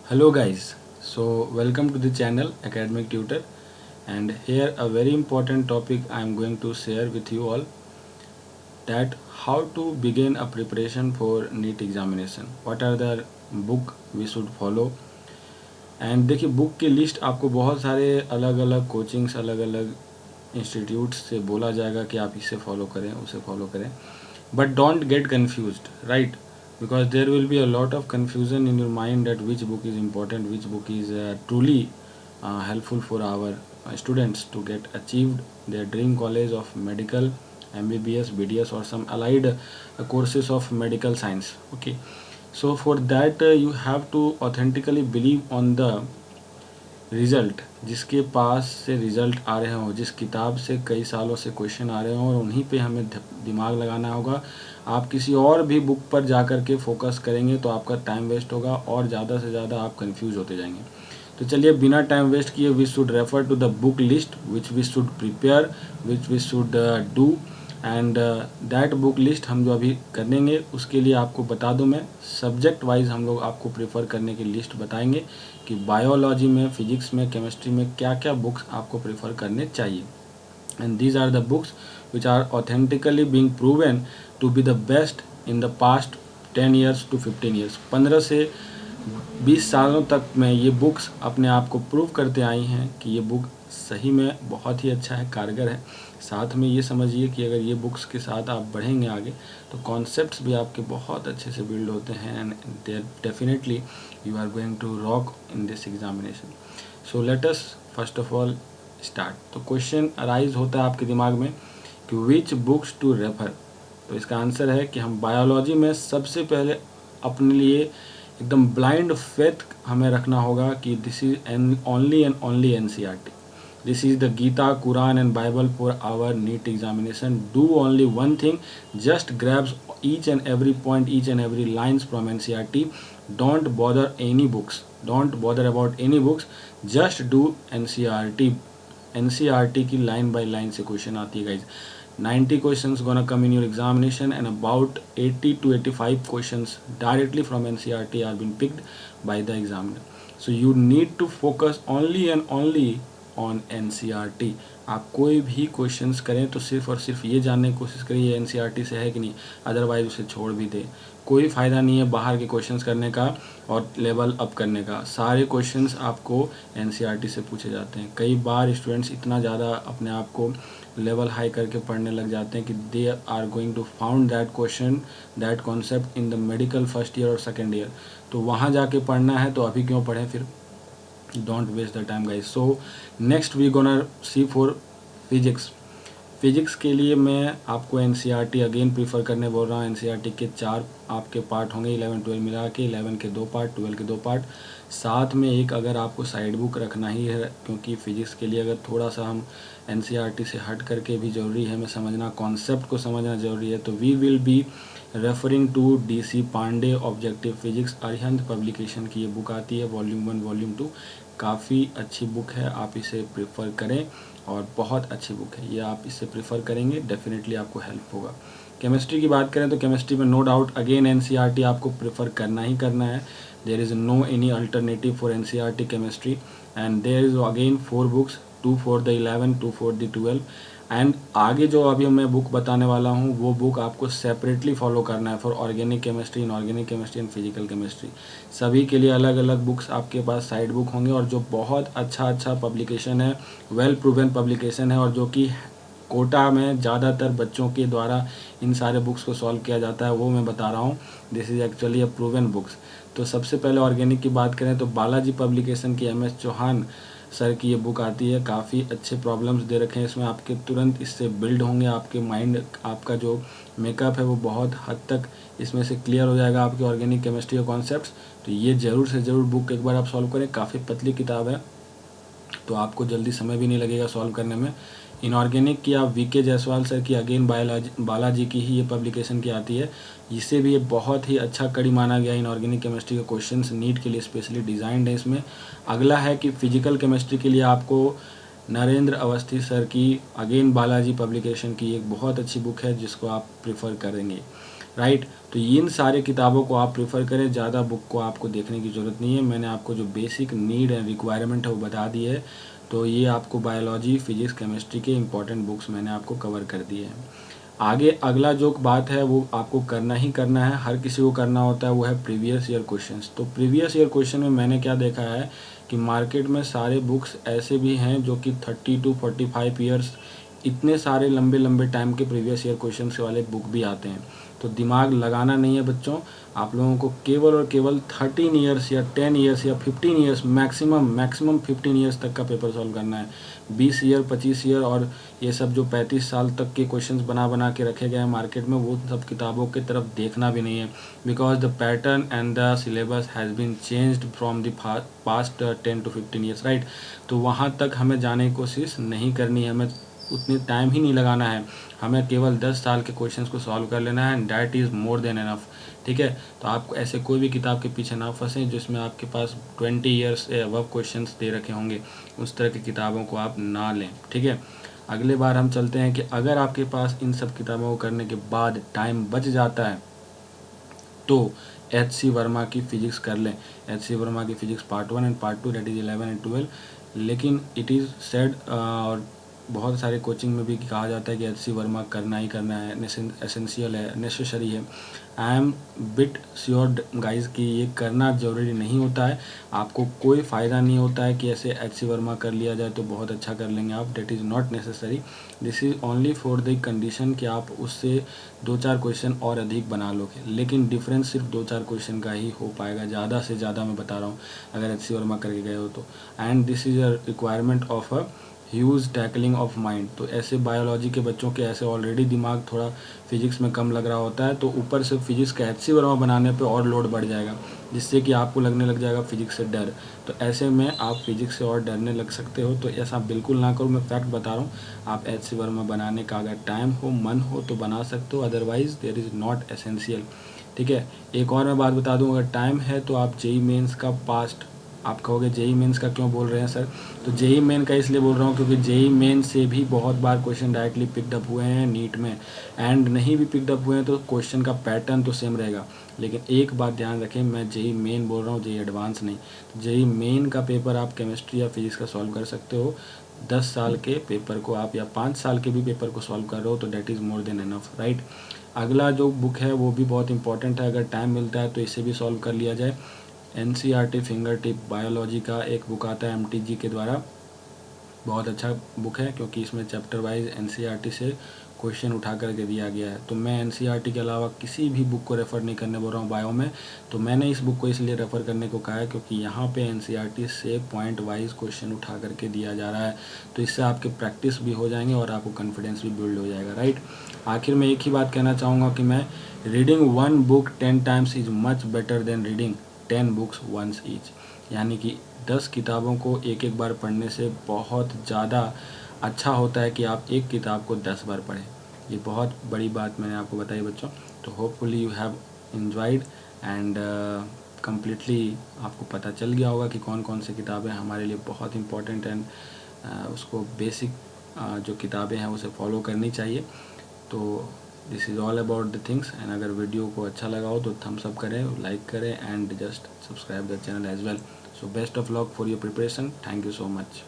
Hello guys, so welcome to the channel Academic Tutor, and here a very important topic I am going to share with you all, that how to begin a preparation for NEET examination. What are the book we should follow? And देखिए, book की list आपको बहुत सारे अलग अलग coachings, अलग अलग institutes से बोला जाएगा कि आप इसे फॉलो करें, उसे फॉलो करें, but don't get confused, right? Because there will be a lot of confusion in your mind that which book is important, which book is truly helpful for our students to get achieved their dream college of medical, MBBS, BDS or some allied courses of medical science. Okay, so for that you have to authentically believe on the result, जिसके पास से result आ रहे हों, जिस किताब से कई सालों से क्वेश्चन आ रहे हों, और उन्हीं पे हमें दिमाग लगाना होगा। आप किसी और भी बुक पर जा कर के फोकस करेंगे तो आपका टाइम वेस्ट होगा और ज़्यादा से ज़्यादा आप कंफ्यूज होते जाएंगे। तो चलिए, बिना टाइम वेस्ट किए we should refer to the book list which we should prepare, which we should do, and that book list हम जो अभी करेंगे उसके लिए आपको बता दूं, मैं सब्जेक्ट वाइज हम लोग आपको प्रेफर करने की लिस्ट बताएंगे कि बायोलॉजी में, फिजिक्स में, केमिस्ट्री में क्या क्या बुक्स आपको प्रेफर करने चाहिए। And these are the books which are authentically being proven to be the best in the past 10 years to 15 years. 15 से 20 सालों तक में ये बुक्स अपने आप को प्रूव करते आई हैं कि ये बुक सही में बहुत ही अच्छा है, कारगर है। साथ में ये समझिए कि अगर ये बुक्स के साथ आप बढ़ेंगे आगे तो कॉन्सेप्ट्स भी आपके बहुत अच्छे से बिल्ड होते हैं, and there definitely you are going to rock in this examination. So let us first of all start. तो क्वेश्चन अराइज होता है आपके दिमाग में कि विच बुक्स टू रेफर। तो इसका आंसर है कि हम बायोलॉजी में सबसे पहले अपने लिए एकदम ब्लाइंड फेथ हमें रखना होगा कि this is only and only NCERT. This is the Gita, Quran and Bible for our NEET examination. Do only one thing, just grab each and every point, each and every lines from NCERT. Don't bother any books. Don't bother about any books. Just do NCERT. NCERT की line by line से question आती है guys. 90 questions gonna come in your examination, and about 80 to 85 questions directly from NCERT are being picked by the examiner. So you need to focus only and only on NCERT। आप कोई भी questions करें तो सिर्फ और सिर्फ ये जानने की कोशिश करिए ये NCERT से है कि नहीं, अदरवाइज उसे छोड़ भी दे। कोई फ़ायदा नहीं है बाहर के क्वेश्चंस करने का और लेवल अप करने का। सारे क्वेश्चंस आपको NCERT से पूछे जाते हैं। कई बार स्टूडेंट्स इतना ज़्यादा अपने आप को लेवल हाई करके पढ़ने लग जाते हैं कि they are going to found that question, that concept in the medical first year और सेकेंड ईयर। तो वहाँ जाके पढ़ना है तो अभी क्यों पढ़ें फिर? Don't waste the time guys. So next we gonna see for physics. Physics के लिए मैं आपको NCERT अगेन प्रीफर करने बोल रहा हूँ। NCERT के 4 आपके पार्ट होंगे, 11 12 मिला के, 11 के 2 पार्ट, 12 के 2 पार्ट, साथ में एक अगर आपको साइड बुक रखना ही है, क्योंकि फिजिक्स के लिए अगर थोड़ा सा हम NCERT से हट करके भी ज़रूरी है हमें समझना, कॉन्सेप्ट को समझना ज़रूरी है, तो we will be referring to DC Pande objective physics. Arihant publication की ये बुक आती है, वॉल्यूम 1 वॉल्यूम 2। काफ़ी अच्छी बुक है, आप इसे प्रेफर करें और बहुत अच्छी बुक है ये। आप इसे प्रेफर करेंगे डेफिनेटली आपको हेल्प होगा। केमिस्ट्री की बात करें तो केमिस्ट्री में नो डाउट अगेन NCERT आपको प्रेफर करना ही करना है। There is no any alternative for NCERT chemistry, and there is again 4 books, 2 for the 11, 2 for the 12। एंड आगे जो अभी मैं बुक बताने वाला हूँ वो बुक आपको सेपरेटली फॉलो करना है for organic chemistry, inorganic chemistry and physical chemistry. सभी के लिए अलग अलग बुक्स आपके पास साइड बुक होंगे, और जो बहुत अच्छा पब्लिकेशन है, वेल प्रूवन पब्लिकेशन है, और जो कि कोटा में ज़्यादातर बच्चों के द्वारा इन सारे बुक्स को सॉल्व किया जाता है, वो मैं बता रहा हूँ। This is actually a proven books. तो सबसे पहले ऑर्गेनिक की बात करें तो बालाजी पब्लिकेशन की MS चौहान सर की ये बुक आती है। काफ़ी अच्छे प्रॉब्लम्स दे रखे हैं इसमें, आपके तुरंत इससे बिल्ड होंगे, आपके माइंड, आपका जो मेकअप है वो बहुत हद तक इसमें से क्लियर हो जाएगा, आपकी ऑर्गेनिक केमिस्ट्री के कॉन्सेप्ट्स। तो ये ज़रूर से ज़रूर बुक एक बार आप सॉल्व करें। काफ़ी पतली किताब है तो आपको जल्दी समय भी नहीं लगेगा सॉल्व करने में। इनऑर्गेनिक की आप VK जायसवाल सर की अगेन बालाजी की ही ये पब्लिकेशन की आती है। इसे भी ये बहुत ही अच्छा कड़ी माना गया। इनऑर्गेनिक केमिस्ट्री के क्वेश्चंस नीट के लिए स्पेशली डिज़ाइंड है इसमें। अगला है कि फिजिकल केमिस्ट्री के लिए आपको नरेंद्र अवस्थी सर की अगेन बालाजी पब्लिकेशन की एक बहुत अच्छी बुक है जिसको आप प्रेफर करेंगे। राइट। तो इन सारे किताबों को आप प्रेफर करें, ज़्यादा बुक को आपको देखने की ज़रूरत नहीं है। मैंने आपको जो बेसिक नीड एंड रिक्वायरमेंट है वो बता दी है। तो ये आपको बायोलॉजी, फिजिक्स, केमिस्ट्री के इंपॉर्टेंट बुक्स मैंने आपको कवर कर दिए हैं। आगे अगला जो बात है वो आपको करना ही करना है, हर किसी को करना होता है, वो है प्रीवियस ईयर क्वेश्चंस। तो प्रीवियस ईयर क्वेश्चन में मैंने क्या देखा है कि मार्केट में सारे बुक्स ऐसे भी हैं जो कि 30 टू 45 ईयर्स, इतने सारे लंबे लंबे टाइम के प्रीवियस ईयर क्वेश्चंस वाले बुक भी आते हैं। तो दिमाग लगाना नहीं है बच्चों, आप लोगों को केवल और केवल 13 ईयर्स या 10 ईयर्स या 15 ईयर्स, मैक्सिमम 15 ईयर्स तक का पेपर सॉल्व करना है। 20 ईयर, 25 ईयर और ये सब जो 35 साल तक के क्वेश्चंस बना बना के रखे गए हैं मार्केट में, वो सब किताबों की तरफ देखना भी नहीं है। Because the pattern and the syllabus has been changed from the past 10 to 15 years, right. तो वहाँ तक हमें जाने की कोशिश नहीं करनी है, हमें उतनी टाइम ही नहीं लगाना है। हमें केवल 10 साल के क्वेश्चंस को सॉल्व कर लेना है and that is more than enough. ठीक है। तो आप ऐसे कोई भी किताब के पीछे ना फंसें जिसमें आपके पास 20 ईयर्स से अबव क्वेश्चंस दे रखे होंगे, उस तरह की किताबों को आप ना लें। ठीक है। अगले बार हम चलते हैं कि अगर आपके पास इन सब किताबों को करने के बाद टाइम बच जाता है तो H.C. वर्मा की फ़िज़िक्स कर लें। H.C. वर्मा की physics part 1 and part 2, that is 11 and 12। लेकिन इट इज़ सेड और बहुत सारे कोचिंग में भी कहा जाता है कि H.C. वर्मा करना ही करना है, एसेंशियल है, नेसेसरी है। I am bit sure guys कि ये करना ज़रूरी नहीं होता है। आपको कोई फ़ायदा नहीं होता है कि ऐसे H.C. वर्मा कर लिया जाए तो बहुत अच्छा कर लेंगे आप, that is not necessary. This is only for the condition कि आप उससे 2-4 क्वेश्चन और अधिक बना लोगे, लेकिन डिफरेंस सिर्फ 2-4 क्वेश्चन का ही हो पाएगा, ज़्यादा से ज़्यादा मैं बता रहा हूँ अगर H.C. वर्मा करके गए हो तो। And this is a requirement of a huge tackling of mind. तो ऐसे बायोलॉजी के बच्चों के ऐसे ऑलरेडी दिमाग थोड़ा फिजिक्स में कम लग रहा होता है, तो ऊपर से फिजिक्स का H.C. वर्मा बनाने पे और लोड बढ़ जाएगा, जिससे कि आपको लगने लग जाएगा फिजिक्स से डर। तो ऐसे में आप फिजिक्स से और डरने लग सकते हो, तो ऐसा बिल्कुल ना करो। मैं फैक्ट बता रहा हूँ, आप H.C. वर्मा बनाने का अगर टाइम हो, मन हो तो बना सकते हो, otherwise there is not essential. ठीक है। एक और मैं बात बता दूं, अगर टाइम है तो आप जेई मेंस का पास्ट, आप कहोगे जेई मेंस का क्यों बोल रहे हैं सर, तो जेई मेन का इसलिए बोल रहा हूँ क्योंकि जेई मेन से भी बहुत बार क्वेश्चन डायरेक्टली पिकड अप हुए हैं नीट में, एंड नहीं भी पिकड अप हुए हैं तो क्वेश्चन का पैटर्न तो सेम रहेगा। लेकिन एक बात ध्यान रखें, मैं जेई मेन बोल रहा हूँ, जेई एडवांस नहीं। जेई मेन का पेपर आप केमिस्ट्री या फिजिक्स का सॉल्व कर सकते हो। 10 साल के पेपर को आप या 5 साल के भी पेपर को सॉल्व कर रहे हो तो that is more than enough, right. अगला जो बुक है वो भी बहुत इंपॉर्टेंट है, अगर टाइम मिलता है तो इसे भी सॉल्व कर लिया जाए। NCERT फिंगर टिप बायोलॉजी का एक बुक आता है MTG के द्वारा, बहुत अच्छा बुक है क्योंकि इसमें चैप्टर वाइज NCERT से क्वेश्चन उठा करके दिया गया है। तो मैं NCERT के अलावा किसी भी बुक को रेफ़र नहीं करने बोल रहा हूँ बायो में। तो मैंने इस बुक को इसलिए रेफ़र करने को कहा है क्योंकि यहाँ पे NCERT से पॉइंट वाइज क्वेश्चन उठा करके दिया जा रहा है, तो इससे आपके प्रैक्टिस भी हो जाएंगे और आपको कॉन्फिडेंस भी बिल्ड हो जाएगा, राइट। आखिर में एक ही बात कहना चाहूँगा कि मैं reading 1 book 10 times is much better than reading 10 books once each. यानी कि 10 किताबों को एक एक बार पढ़ने से बहुत ज़्यादा अच्छा होता है कि आप एक किताब को 10 बार पढ़ें। ये बहुत बड़ी बात मैंने आपको बताई बच्चों। तो hopefully you have enjoyed and completely आपको पता चल गया होगा कि कौन कौन सी किताबें हमारे लिए बहुत इंपॉर्टेंट एंड उसको बेसिक जो किताबें हैं उसे फॉलो करनी चाहिए। तो this is all about the things. And अगर वीडियो को अच्छा लगा हो तो थम्स अप करें, लाइक करें and just subscribe the channel as well. So best of luck for your preparation. Thank you so much.